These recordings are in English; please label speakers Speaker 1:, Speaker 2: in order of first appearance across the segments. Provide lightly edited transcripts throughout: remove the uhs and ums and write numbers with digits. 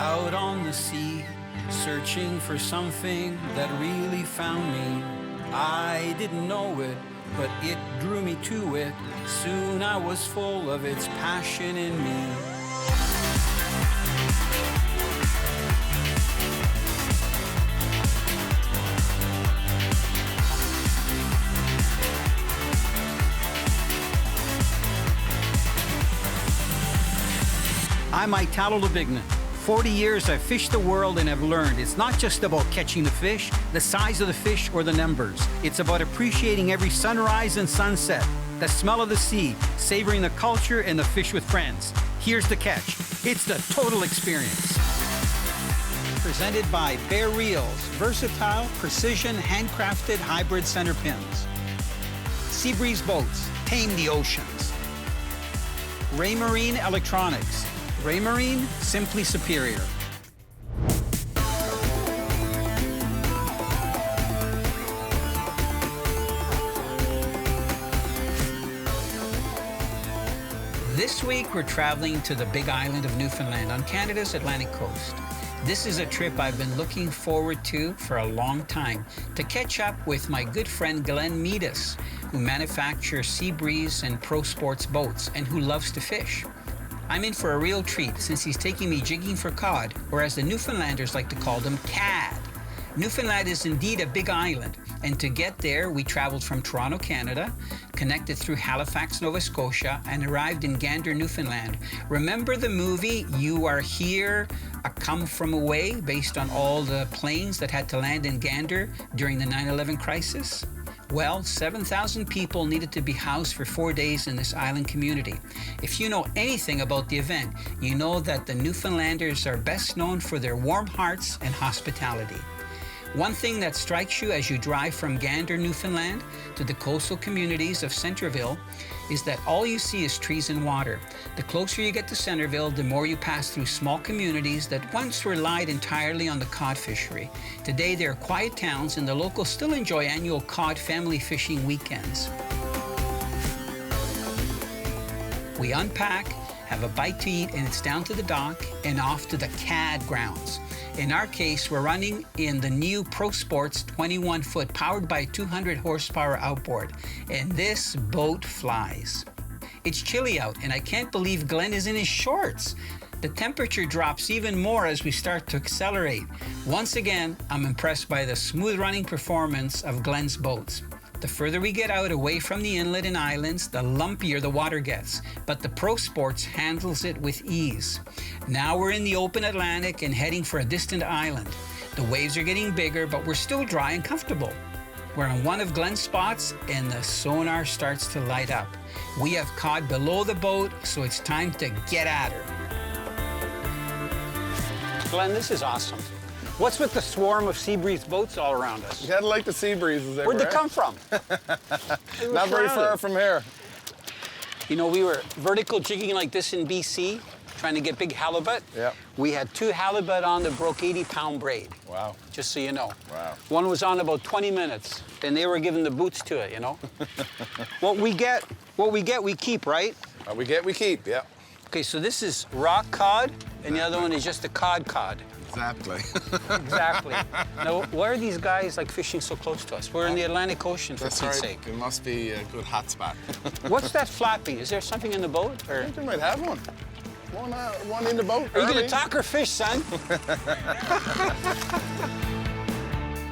Speaker 1: out on the sea, searching for something that really found me. I didn't know it, but it drew me to it. Soon I was full of its passion in me. I'm Italo Labignan. 40 years I've fished the world and have learned it's not just about catching the fish, the size of the fish, or the numbers. It's about appreciating every sunrise and sunset, the smell of the sea, savoring the culture and the fish with friends. Here's the catch. It's the total experience. Presented by Bear Reels, versatile, precision, handcrafted hybrid center pins. Seabreeze boats, tame the oceans. Raymarine Electronics. Raymarine, simply superior. This week we're traveling to the Big Island of Newfoundland on Canada's Atlantic coast. This is a trip I've been looking forward to for a long time, to catch up with my good friend Glenn Meadus, who manufactures Seabreeze and Pro Sports boats and who loves to fish. I'm in for a real treat since he's taking me jigging for cod, or as the Newfoundlanders like to call them, cad. Newfoundland is indeed a big island, and to get there, we traveled from Toronto, Canada, connected through Halifax, Nova Scotia, and arrived in Gander, Newfoundland. Remember the movie You Are Here, A Come From Away, based on all the planes that had to land in Gander during the 9/11 crisis? Well, 7,000 people needed to be housed for 4 days in this island community. If you know anything about the event, you know that the Newfoundlanders are best known for their warm hearts and hospitality. One thing that strikes you as you drive from Gander, Newfoundland to the coastal communities of Centreville is that all you see is trees and water. The closer you get to Centreville, the more you pass through small communities that once relied entirely on the cod fishery. Today, they're quiet towns, and the locals still enjoy annual cod family fishing weekends. We unpack, have a bite to eat, and it's down to the dock and off to the CAD grounds. In our case, we're running in the new Pro Sports 21-foot, powered by a 200 horsepower outboard, and this boat flies. It's chilly out, and I can't believe Glenn is in his shorts. The temperature drops even more as we start to accelerate. Once again, I'm impressed by the smooth running performance of Glenn's boats. The further we get out away from the inlet and islands, the lumpier the water gets, but the Pro Sports handles it with ease. Now we're in the open Atlantic and heading for a distant island. The waves are getting bigger, but we're still dry and comfortable. We're on one of Glenn's spots, and the sonar starts to light up. We have cod below the boat, so it's time to get at her. Glenn, this is awesome. What's with the swarm of Seabreeze boats all around us?
Speaker 2: You gotta like the sea breezes everywhere.
Speaker 1: Where'd they come from?
Speaker 2: Not very far from here.
Speaker 1: You know, we were vertical jigging like this in BC, trying to get big halibut.
Speaker 2: Yeah.
Speaker 1: We had 2 halibut on that broke 80-pound braid.
Speaker 2: Wow.
Speaker 1: Just so you know.
Speaker 2: Wow.
Speaker 1: One was on about 20 minutes, and they were giving the boots to it, you know? What we get, we keep, right?
Speaker 2: What we get, we keep, yeah.
Speaker 1: Okay, so this is rock cod, and the other one is just a cod.
Speaker 2: Exactly.
Speaker 1: Exactly. Now, why are these guys like fishing so close to us? We're in the Atlantic Ocean, for
Speaker 2: That's
Speaker 1: Pete's
Speaker 2: right.
Speaker 1: sake.
Speaker 2: It must be a good hot spot.
Speaker 1: What's that flapping? Is there something in the boat? Or?
Speaker 2: I think they might have one. One in the boat.
Speaker 1: Are you
Speaker 2: early.
Speaker 1: gonna talk or fish, son?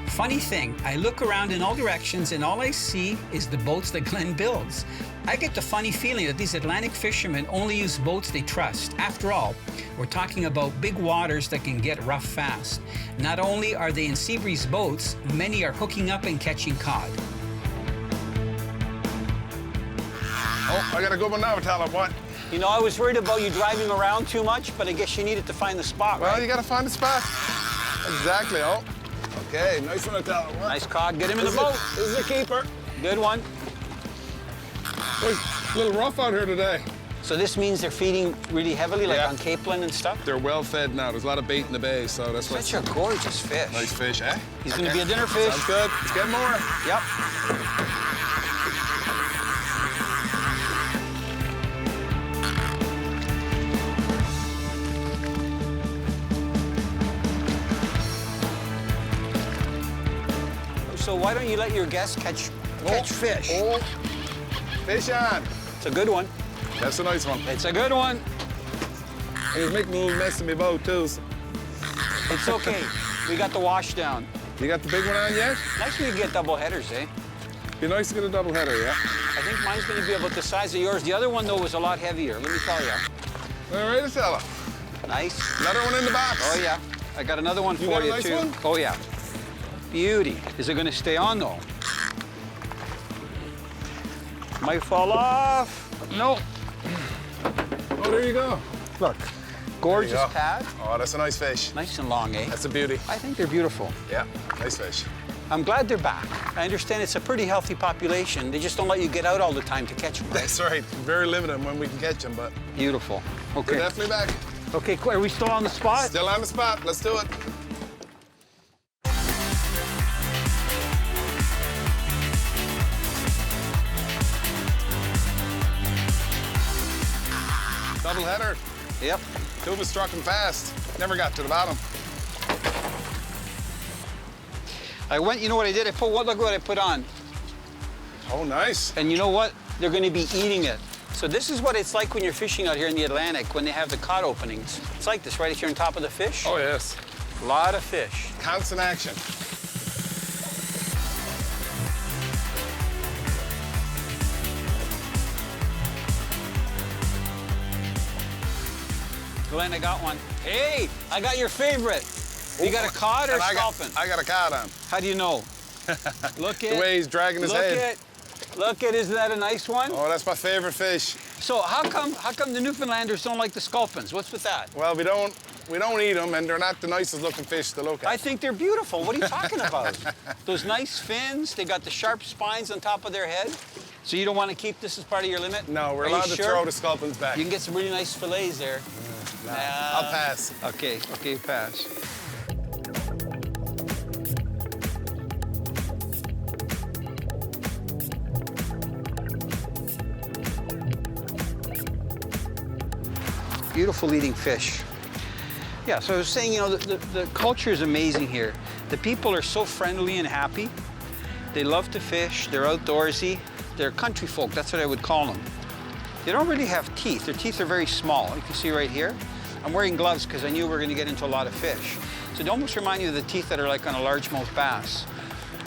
Speaker 1: Funny thing, I look around in all directions and all I see is the boats that Glenn builds. I get the funny feeling that these Atlantic fishermen only use boats they trust. After all, we're talking about big waters that can get rough fast. Not only are they in Seabreeze boats, many are hooking up and catching cod.
Speaker 2: Oh, I gotta go now, Italo. What?
Speaker 1: You know, I was worried about you driving around too much, but I guess you needed to find the spot, right?
Speaker 2: Well, you gotta find the spot. Exactly. Oh. Okay, nice one, Italo.
Speaker 1: Nice cod. Get him in the boat.
Speaker 2: This is the keeper.
Speaker 1: Good one.
Speaker 2: It's a little rough out here today.
Speaker 1: So this means they're feeding really heavily, like on capelin and stuff?
Speaker 2: They're well fed now. There's a lot of bait in the bay, so that's why.
Speaker 1: Such a gorgeous fish.
Speaker 2: Nice fish, eh?
Speaker 1: He's gonna be a dinner fish.
Speaker 2: Sounds good. Let's get more.
Speaker 1: Yep. why don't you let your guests catch fish?
Speaker 2: Oh, fish on.
Speaker 1: It's a good one.
Speaker 2: That's a nice one.
Speaker 1: It's a good one.
Speaker 2: He was making a little mess in my boat, too. So.
Speaker 1: It's okay. We got the wash down.
Speaker 2: You got the big one on yet?
Speaker 1: Nice when you get double headers, eh?
Speaker 2: Be nice to get a double header, yeah?
Speaker 1: I think mine's going to be about the size of yours. The other one, though, was a lot heavier, let me tell you.
Speaker 2: All right, fella.
Speaker 1: Nice.
Speaker 2: Another one in the box.
Speaker 1: Oh, yeah. I got another one for you,
Speaker 2: nice
Speaker 1: too.
Speaker 2: One?
Speaker 1: Oh, yeah. Beauty. Is it going to stay on, though? Might fall off. No.
Speaker 2: Oh, there you go.
Speaker 1: Look. Gorgeous
Speaker 2: go.
Speaker 1: pad.
Speaker 2: Oh, that's a nice fish.
Speaker 1: Nice and long, eh?
Speaker 2: That's a beauty.
Speaker 1: I think they're beautiful.
Speaker 2: Yeah, nice fish.
Speaker 1: I'm glad they're back. I understand it's a pretty healthy population. They just don't let you get out all the time to catch them, right?
Speaker 2: That's right. Very limited when we can catch them, but
Speaker 1: Beautiful. Okay.
Speaker 2: they're definitely back.
Speaker 1: Okay, cool. Are we still on the spot?
Speaker 2: Still on the spot. Let's do it. Double header.
Speaker 1: Yep.
Speaker 2: Two of us struck him fast. Never got to the bottom.
Speaker 1: I went, you know what I did? Look what I put on.
Speaker 2: Oh, nice.
Speaker 1: And you know what? They're going to be eating it. So this is what it's like when you're fishing out here in the Atlantic, when they have the cod openings. It's like this, right? If you're on top of the fish.
Speaker 2: Oh, yes.
Speaker 1: A lot of fish.
Speaker 2: Constant action.
Speaker 1: Glenn, I got one. Hey, I got your favorite. You got a cod or a sculpin?
Speaker 2: I got a cod on.
Speaker 1: How do you know? Look at
Speaker 2: The way he's dragging his head.
Speaker 1: Look at, isn't that a nice one?
Speaker 2: Oh, that's my favorite fish.
Speaker 1: So how come the Newfoundlanders don't like the sculpins? What's with that?
Speaker 2: Well, we don't eat them, and they're not the nicest looking fish to look at.
Speaker 1: I think they're beautiful. What are you talking about? Those nice fins, they got the sharp spines on top of their head. So you don't want to keep this as part of your limit?
Speaker 2: No, we're
Speaker 1: Are
Speaker 2: allowed
Speaker 1: you
Speaker 2: to
Speaker 1: sure?
Speaker 2: throw the sculpins back.
Speaker 1: You can get some really nice fillets there.
Speaker 2: Nah, I'll pass.
Speaker 1: Okay, pass. Beautiful eating fish. Yeah, so I was saying, you know, the culture is amazing here. The people are so friendly and happy. They love to fish, they're outdoorsy. They're country folk, that's what I would call them. They don't really have teeth. Their teeth are very small. You can see right here. I'm wearing gloves because I knew we were going to get into a lot of fish. So they almost remind you of the teeth that are like on a largemouth bass.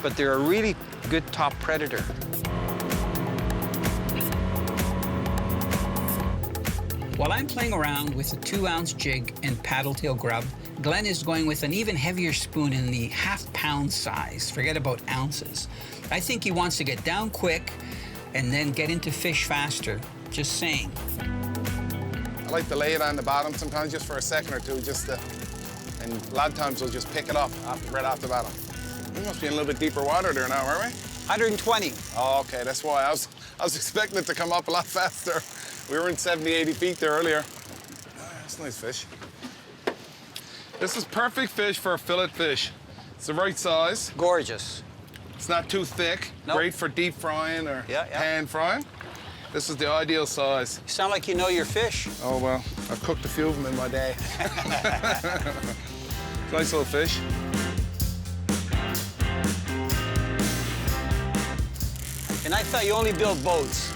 Speaker 1: But they're a really good top predator.
Speaker 3: While I'm playing around with a 2-ounce jig and paddle tail grub, Glenn is going with an even heavier spoon in the half-pound size. Forget about ounces. I think he wants to get down quick and then get into fish faster. Just saying.
Speaker 2: I like to lay it on the bottom sometimes just for a second or two, and a lot of times we'll just pick it up right off the bottom. We must be in a little bit deeper water there now, aren't we?
Speaker 1: 120.
Speaker 2: Oh, okay, that's why. I was expecting it to come up a lot faster. We were in 70, 80 feet there earlier. That's a nice fish. This is perfect fish for a fillet fish. It's the right size.
Speaker 1: Gorgeous.
Speaker 2: It's not too thick.
Speaker 1: Nope.
Speaker 2: Great for deep frying or pan frying. This is the ideal size.
Speaker 1: You sound like you know your fish.
Speaker 2: Oh, well, I've cooked a few of them in my day. Nice little fish.
Speaker 1: And I thought you only built boats.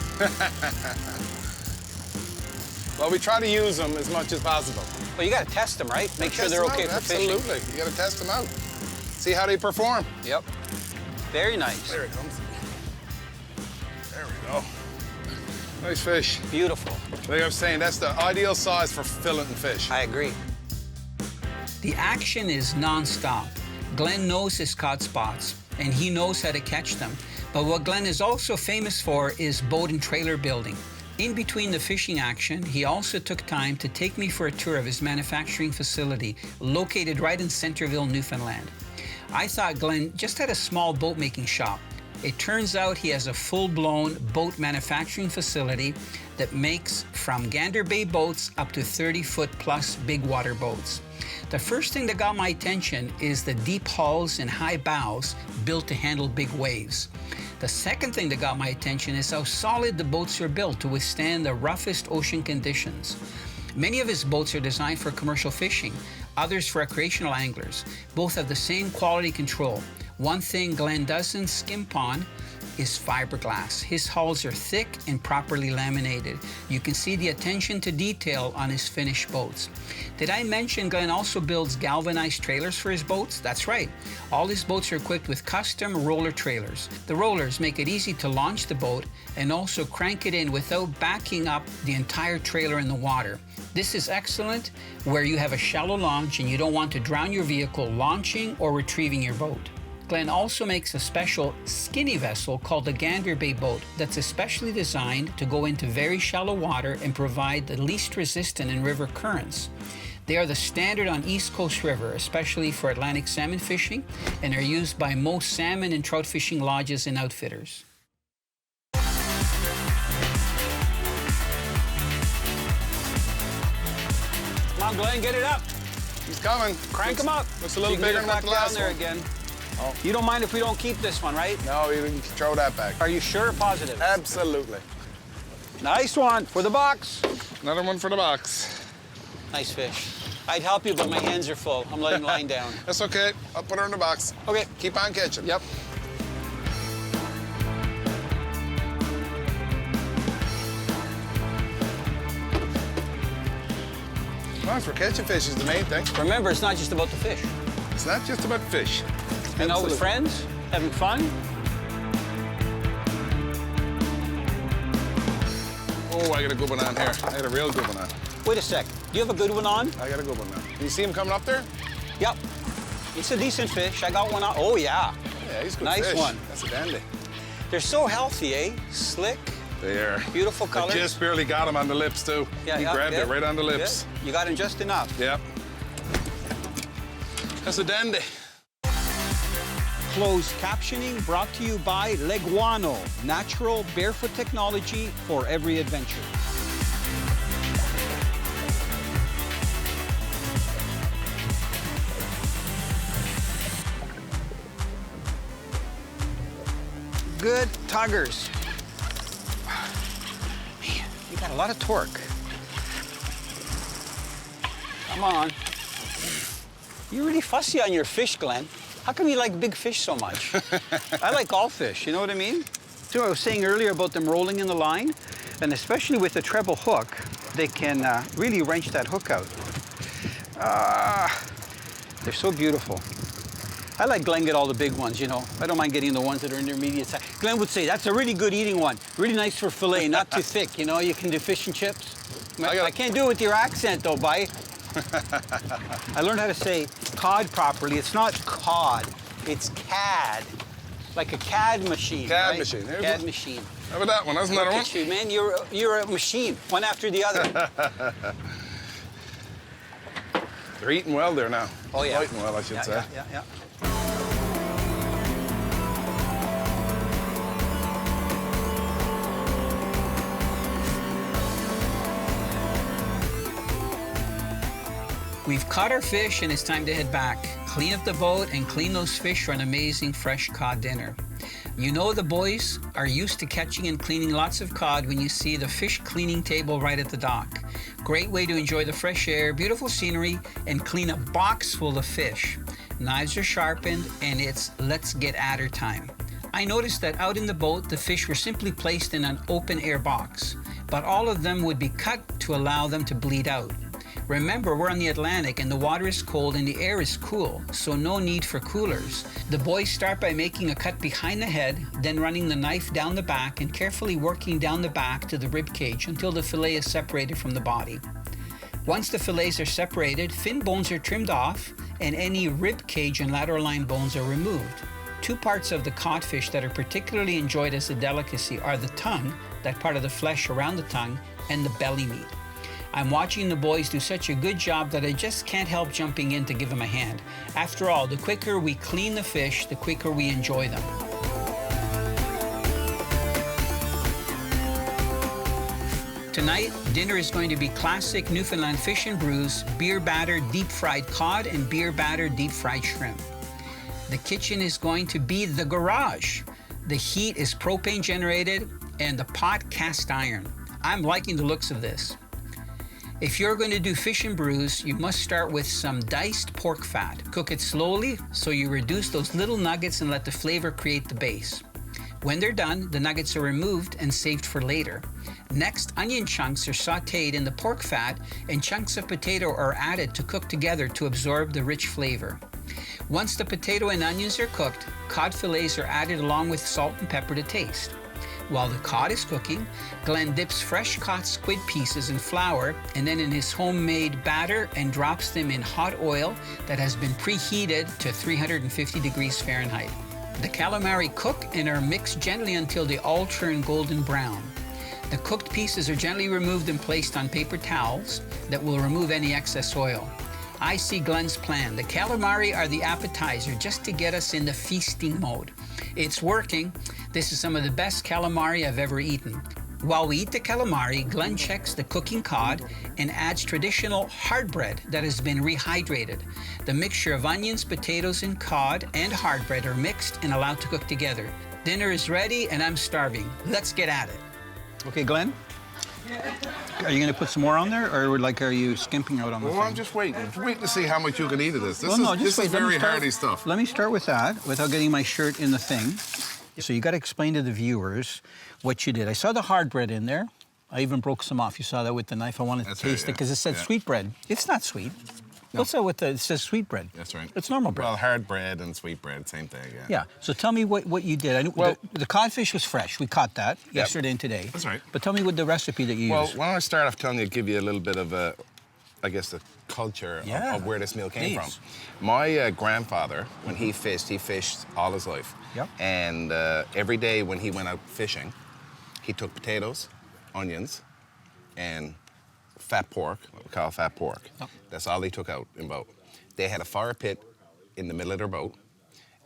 Speaker 2: Well, we try to use them as much as possible.
Speaker 1: Well, you got to test them, right? Make sure they're okay for fishing.
Speaker 2: Absolutely. You got to test them out. See how they perform.
Speaker 1: Yep. Very nice.
Speaker 2: There it comes. There we go. Nice fish.
Speaker 1: Beautiful.
Speaker 2: Like I was saying, that's the ideal size for filleting fish.
Speaker 1: I agree.
Speaker 3: The action is non-stop. Glenn knows his cod spots, and he knows how to catch them. But what Glenn is also famous for is boat and trailer building. In between the fishing action, he also took time to take me for a tour of his manufacturing facility, located right in Centerville, Newfoundland. I thought Glenn just had a small boat making shop. It turns out he has a full-blown boat manufacturing facility that makes from Gander Bay boats up to 30-foot plus big water boats. The first thing that got my attention is the deep hulls and high bows built to handle big waves. The second thing that got my attention is how solid the boats are built to withstand the roughest ocean conditions. Many of his boats are designed for commercial fishing, others for recreational anglers. Both have the same quality control. One thing Glenn doesn't skimp on is fiberglass. His hulls are thick and properly laminated. You can see the attention to detail on his finished boats. Did I mention Glenn also builds galvanized trailers for his boats? That's right. All his boats are equipped with custom roller trailers. The rollers make it easy to launch the boat and also crank it in without backing up the entire trailer in the water. This is excellent where you have a shallow launch and you don't want to drown your vehicle launching or retrieving your boat. Glenn also makes a special skinny vessel called the Gander Bay boat that's especially designed to go into very shallow water and provide the least resistance in river currents. They are the standard on East Coast River, especially for Atlantic salmon fishing, and are used by most salmon and trout fishing lodges and outfitters.
Speaker 1: Come on, Glenn, get it up.
Speaker 2: He's coming.
Speaker 1: Crank him up.
Speaker 2: Looks a little bigger than the last
Speaker 1: there
Speaker 2: one.
Speaker 1: again.
Speaker 2: Oh.
Speaker 1: You don't mind if we don't keep this one, right?
Speaker 2: No, you can throw that back.
Speaker 1: Are you sure? Positive?
Speaker 2: Absolutely.
Speaker 1: Nice one for the box.
Speaker 2: Another one for the box.
Speaker 1: Nice fish. I'd help you, but my hands are full. I'm letting line down.
Speaker 2: That's okay. I'll put her in the box.
Speaker 1: Okay.
Speaker 2: Keep on catching.
Speaker 1: Yep.
Speaker 2: As long as we're catching fish is the main thing.
Speaker 1: Remember, it's not just about the fish.
Speaker 2: It's not just about fish.
Speaker 1: You know, with friends, having fun.
Speaker 2: Oh, I got a good one on here. I got a real good one on.
Speaker 1: Wait a sec. Do you have a good one on?
Speaker 2: I got a good one now. You see him coming up there?
Speaker 1: Yep. It's a decent fish. I got one on. Oh, yeah.
Speaker 2: Yeah, he's a good
Speaker 1: Nice
Speaker 2: fish.
Speaker 1: one.
Speaker 2: That's a dandy.
Speaker 1: They're so healthy, eh? Slick.
Speaker 2: They are.
Speaker 1: Beautiful colors.
Speaker 2: I just barely got him on the lips, too.
Speaker 1: Yeah,
Speaker 2: he grabbed it right on the lips.
Speaker 1: Good. You got him just enough.
Speaker 2: Yep. That's a dandy.
Speaker 1: Closed captioning brought to you by Leguano, natural barefoot technology for every adventure. Good tuggers. Man, you got a lot of torque. Come on. You're really fussy on your fish, Glenn. How come you like big fish so much? I like all fish, you know what I mean? So I was saying earlier about them rolling in the line, and especially with a treble hook, they can really wrench that hook out. They're so beautiful. I like Glenn get all the big ones, you know. I don't mind getting the ones that are intermediate size. Glenn would say, that's a really good eating one. Really nice for fillet, not too thick, you know. You can do fish and chips. I can't do it with your accent, though, bye. I learned how to say cod properly. It's not cod, it's CAD. Like a CAD machine,
Speaker 2: CAD
Speaker 1: right?
Speaker 2: machine.
Speaker 1: CAD machine.
Speaker 2: How about that one? That's another
Speaker 1: Look
Speaker 2: one.
Speaker 1: at you, man. You're a machine, one after the other.
Speaker 2: They're eating well there now.
Speaker 1: Oh, yeah.
Speaker 2: Fighting well, I should say.
Speaker 1: Yeah. We've caught our fish and it's time to head back. Clean up the boat and clean those fish for an amazing fresh cod dinner. You know the boys are used to catching and cleaning lots of cod when you see the fish cleaning table right at the dock. Great way to enjoy the fresh air, beautiful scenery, and clean a box full of fish. Knives are sharpened and it's let's get at her time. I noticed that out in the boat, the fish were simply placed in an open air box, but all of them would be cut to allow them to bleed out. Remember, we're on the Atlantic and the water is cold and the air is cool, so no need for coolers. The boys start by making a cut behind the head, then running the knife down the back and carefully working down the back to the rib cage until the fillet is separated from the body. Once the fillets are separated, fin bones are trimmed off and any rib cage and lateral line bones are removed. Two parts of the codfish that are particularly enjoyed as a delicacy are the tongue, that part of the flesh around the tongue, and the belly meat. I'm watching the boys do such a good job that I just can't help jumping in to give them a hand. After all, the quicker we clean the fish, the quicker we enjoy them. Tonight, dinner is going to be classic Newfoundland fish and brews, beer battered deep fried cod and beer battered deep fried shrimp. The kitchen is going to be the garage. The heat is propane generated and the pot cast iron. I'm liking the looks of this.
Speaker 3: If you're going to do fish and brews, you must start with some diced pork fat. Cook it slowly so you reduce those little nuggets and let the flavor create the base. When they're done, the nuggets are removed and saved for later. Next, onion chunks are sautéed in the pork fat and chunks of potato are added to cook together to absorb the rich flavor. Once the potato and onions are cooked, cod fillets are added along with salt and pepper to taste. While the cod is cooking, Glenn dips fresh caught squid pieces in flour and then in his homemade batter and drops them in hot oil that has been preheated to 350 degrees Fahrenheit. The calamari cook and are mixed gently until they all turn golden brown. The cooked pieces are gently removed and placed on paper towels that will remove any excess oil. I see Glenn's plan. The calamari are the appetizer just to get us in the feasting mode. It's working. This is some of the best calamari I've ever eaten. While we eat the calamari, Glenn checks the cooking cod and adds traditional hard bread that has been rehydrated. The mixture of onions, potatoes, and cod and hard bread are mixed and allowed to cook together. Dinner is ready and I'm starving. Let's get at it.
Speaker 1: Okay, Glenn? Are you going to put some more on there, or are you skimping out on the
Speaker 2: Well,
Speaker 1: thing?
Speaker 2: I'm just waiting. Waiting to see how much you can eat of this. This
Speaker 1: Well,
Speaker 2: is very hardy stuff.
Speaker 1: Let me start with that without getting my shirt in the thing. So you got to explain to the viewers what you did. I saw the hard bread in there. I even broke some off. You saw that with the knife. I wanted to taste it because it said sweet bread. It's not sweet.
Speaker 2: No.
Speaker 1: What's that with it says sweet bread?
Speaker 2: That's right.
Speaker 1: It's normal bread.
Speaker 2: Well, hard bread and sweet bread, same thing, yeah.
Speaker 1: Yeah. So tell me what you did. I knew the codfish was fresh. We caught that yesterday and today.
Speaker 2: That's right.
Speaker 1: But tell me what the recipe that you
Speaker 2: Well,
Speaker 1: used.
Speaker 2: why don't I start off telling you, give you a little bit of the culture of where this meal came from. My grandfather, when he fished all his life.
Speaker 1: Yep.
Speaker 2: And every day when he went out fishing, he took potatoes, onions, and fat pork, what we call fat pork.
Speaker 1: Yep.
Speaker 2: That's all they took out in boat. They had a fire pit in the middle of their boat,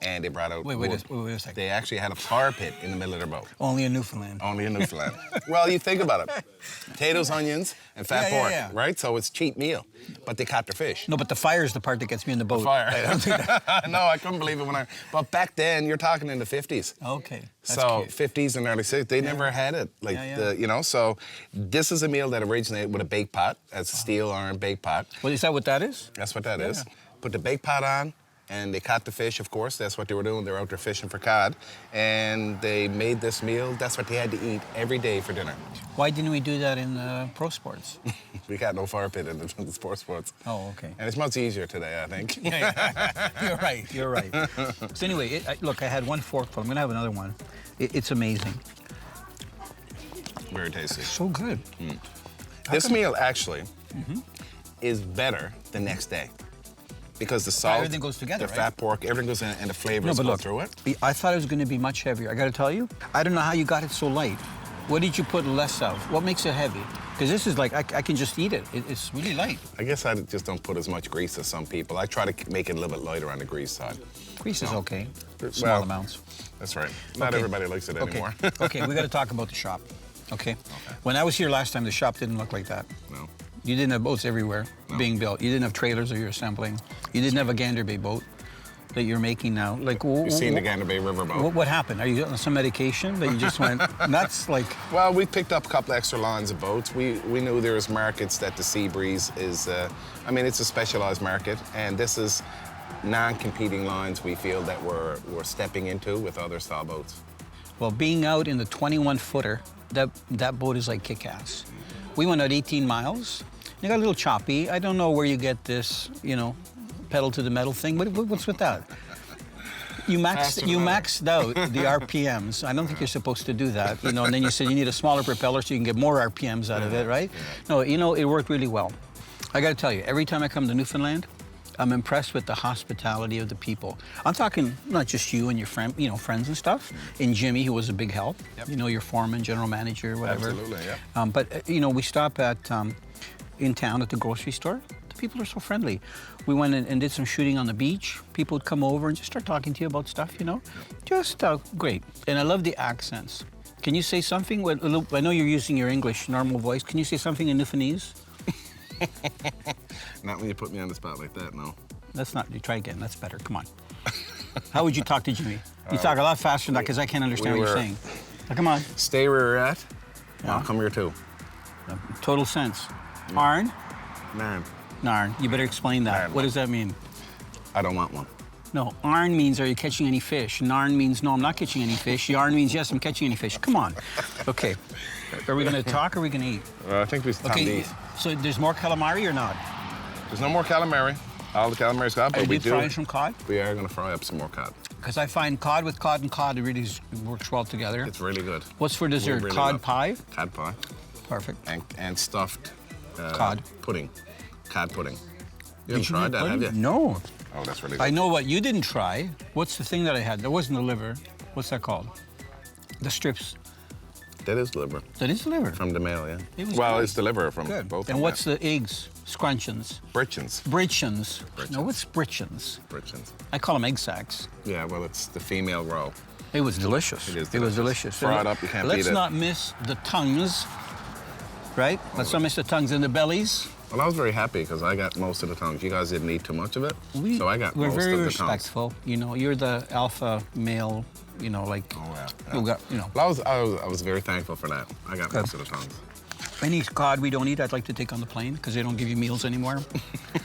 Speaker 2: and they brought out
Speaker 1: Wait a second.
Speaker 2: They actually had a fire pit in the middle of their boat.
Speaker 1: Only in Newfoundland.
Speaker 2: Only in Newfoundland. Well, you think about it. Potatoes, onions, and fat pork, right? So it's cheap meal. But they caught their fish.
Speaker 1: No, but the fire is the part that gets me in the boat.
Speaker 2: Fire. No, I couldn't believe it but back then, you're talking in the 50s.
Speaker 1: Okay.
Speaker 2: So 50s and early 60s, they never had it. So this is a meal that originated with a bake pot, as a steel iron bake pot.
Speaker 1: Well, is that what that is?
Speaker 2: That's what that is. Put the bake pot on, and they caught the fish, of course. That's what they were doing. They were out there fishing for cod. And they made this meal. That's what they had to eat every day for dinner.
Speaker 1: Why didn't we do that in pro sports?
Speaker 2: We got no fire pit in the sports.
Speaker 1: Oh, okay.
Speaker 2: And it's much easier today, I think.
Speaker 1: You're right. So anyway, look, I had one forkful. I'm going to have another one. It's amazing.
Speaker 2: Very tasty.
Speaker 1: So good.
Speaker 2: This meal actually is better the next day. Because the salt,
Speaker 1: everything goes together,
Speaker 2: the
Speaker 1: right?
Speaker 2: fat pork, everything goes in and the flavors go through it.
Speaker 1: I thought it was going to be much heavier. I got to tell you, I don't know how you got it so light. What did you put less of? What makes it heavy? Because this is like, I can just eat it. It's really light.
Speaker 2: I guess I just don't put as much grease as some people. I try to make it a little bit lighter on the grease side.
Speaker 1: Grease is okay. Small amounts.
Speaker 2: That's right. Not everybody likes it anymore.
Speaker 1: Okay, we got to talk about the shop. Okay? When I was here last time, the shop didn't look like that.
Speaker 2: No.
Speaker 1: You didn't have boats everywhere being built. You didn't have trailers that you're assembling. You didn't have a Gander Bay boat that you're making now. Like,
Speaker 2: You've seen the Gander Bay River boat.
Speaker 1: What happened? Are you on some medication that you just went nuts? Like,
Speaker 2: well, we picked up a couple extra lines of boats. We knew there was markets that the Sea Breeze is. It's a specialized market, and this is non-competing lines we feel that we're stepping into with other style boats.
Speaker 1: Well, being out in the 21-footer, that boat is like kick-ass. We went out 18 miles. It got a little choppy. I don't know where you get this, pedal to the metal thing. What's with that? You maxed out the RPMs. I don't think you're supposed to do that, And then you said you need a smaller propeller so you can get more RPMs out of it, right? No, it worked really well. I got to tell you, every time I come to Newfoundland, I'm impressed with the hospitality of the people. I'm talking not just you and your friends and stuff, and Jimmy, who was a big help. Yep. Your foreman, general manager, whatever.
Speaker 2: Absolutely, yeah.
Speaker 1: But we stop at in town at the grocery store. The people are so friendly. We went and did some shooting on the beach. People would come over and just start talking to you about stuff, Yep. Just great. And I love the accents. Can you say something? I know you're using your English normal voice. Can you say something in Newfoundlandese?
Speaker 2: Not when you put me on the spot like that, no.
Speaker 1: That's not, you try again, that's better, come on. How would you talk to Jimmy? You talk a lot faster than that because I can't understand what you're saying. Now, come on.
Speaker 2: Stay where you're at,
Speaker 1: Yeah.
Speaker 2: I'll come here too.
Speaker 1: Total sense.
Speaker 3: Arn?
Speaker 2: Narn.
Speaker 3: Narn. You better explain that.
Speaker 2: Narn.
Speaker 3: What does that mean?
Speaker 2: I don't want one.
Speaker 3: No, Arn means, are you catching any fish? Narn means, no, I'm not catching any fish. Yarn means, yes, I'm catching any fish. Come on. Okay. Are we going to talk or are we going to eat?
Speaker 2: I think we time to eat.
Speaker 3: So there's more calamari or not?
Speaker 2: There's no more calamari. All the calamari's gone, but we do.
Speaker 3: Fry some cod?
Speaker 2: We are going to fry up some more cod.
Speaker 3: Because I find cod with cod and cod, it really works well together.
Speaker 2: It's really good.
Speaker 3: What's for dessert?
Speaker 2: Really
Speaker 3: Cod pie?
Speaker 2: Cod pie.
Speaker 3: Perfect.
Speaker 2: And stuffed
Speaker 3: cod
Speaker 2: pudding. Cod pudding. You haven't tried that, have you?
Speaker 3: No.
Speaker 2: Oh, that's really good.
Speaker 3: I know what you didn't try. What's the thing that I had? That wasn't the liver. What's that called? The strips.
Speaker 2: That is liver.
Speaker 3: That is the liver.
Speaker 2: From the male, yeah.
Speaker 3: Well,
Speaker 2: good. It's the liver from
Speaker 3: good.
Speaker 2: both.
Speaker 3: And what's the eggs? Scrunchions.
Speaker 2: Britchins.
Speaker 3: Britchins. No, what's britchins?
Speaker 2: Britchins.
Speaker 3: I call them egg sacs.
Speaker 2: Yeah, well, it's the female roe.
Speaker 3: It was delicious.
Speaker 2: It is delicious.
Speaker 3: It was delicious.
Speaker 2: Fry it up, you can't beat it.
Speaker 3: Let's not miss the tongues, right? Let's not miss the tongues and the bellies.
Speaker 2: Well, I was very happy because I got most of the tongues. You guys didn't eat too much of it, so I got most of the tongues.
Speaker 3: We're very respectful. You know, you're the alpha male. You know, like.
Speaker 2: Oh yeah.
Speaker 3: You got. You know.
Speaker 2: Well, I was very thankful for that. I got most of the tongues.
Speaker 3: Any cod we don't eat, I'd like to take on the plane because they don't give you meals anymore.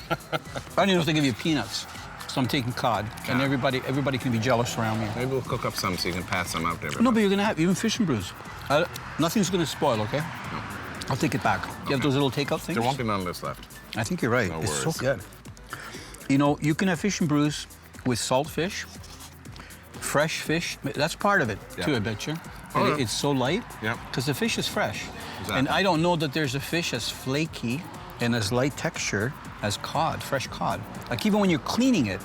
Speaker 3: I don't even know if they give you peanuts. So I'm taking cod, and everybody can be jealous around me.
Speaker 2: Maybe we'll cook up some so you can pass some out there.
Speaker 3: No, but you're gonna have even fish and brews. Nothing's gonna spoil, okay?
Speaker 2: No.
Speaker 3: I'll take it back. You have those little takeout things?
Speaker 2: There won't be none of this left.
Speaker 3: I think you're right.
Speaker 2: No
Speaker 3: it's
Speaker 2: worries.
Speaker 3: so good. You know, you can have fish and brews with salt fish, fresh fish. That's part of it, too, I bet you.
Speaker 2: Oh, yeah.
Speaker 3: It's so light
Speaker 2: Yeah.
Speaker 3: because the fish is fresh.
Speaker 2: Exactly.
Speaker 3: And I don't know that there's a fish as flaky and as light texture as cod, fresh cod. Like even when you're cleaning it,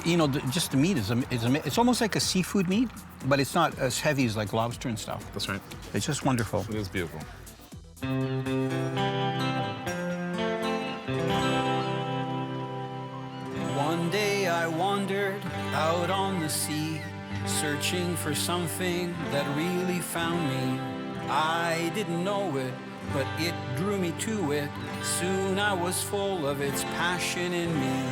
Speaker 3: you know, just the meat it's almost like a seafood meat, but it's not as heavy as like lobster and stuff.
Speaker 2: That's right.
Speaker 3: It's just wonderful.
Speaker 2: It is beautiful.
Speaker 3: One day I wandered out on the sea, searching for something that really found me. I didn't know it, but it drew me to it. Soon I was full of its passion in me.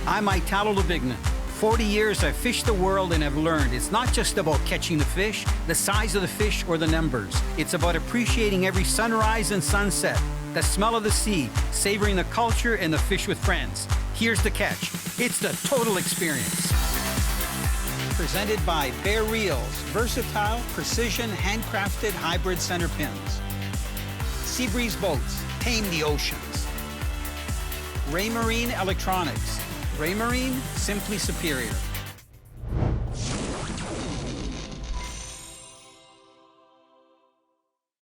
Speaker 3: I'm Italo Labignan. 40 years I've fished the world and have learned it's not just about catching the fish, the size of the fish, or the numbers. It's about appreciating every sunrise and sunset, the smell of the sea, savoring the culture and the fish with friends. Here's the catch. It's the total experience. Presented by Bear Reels, versatile, precision, handcrafted hybrid center pins. Seabreeze boats, tame the oceans. Raymarine Electronics. Raymarine, simply superior.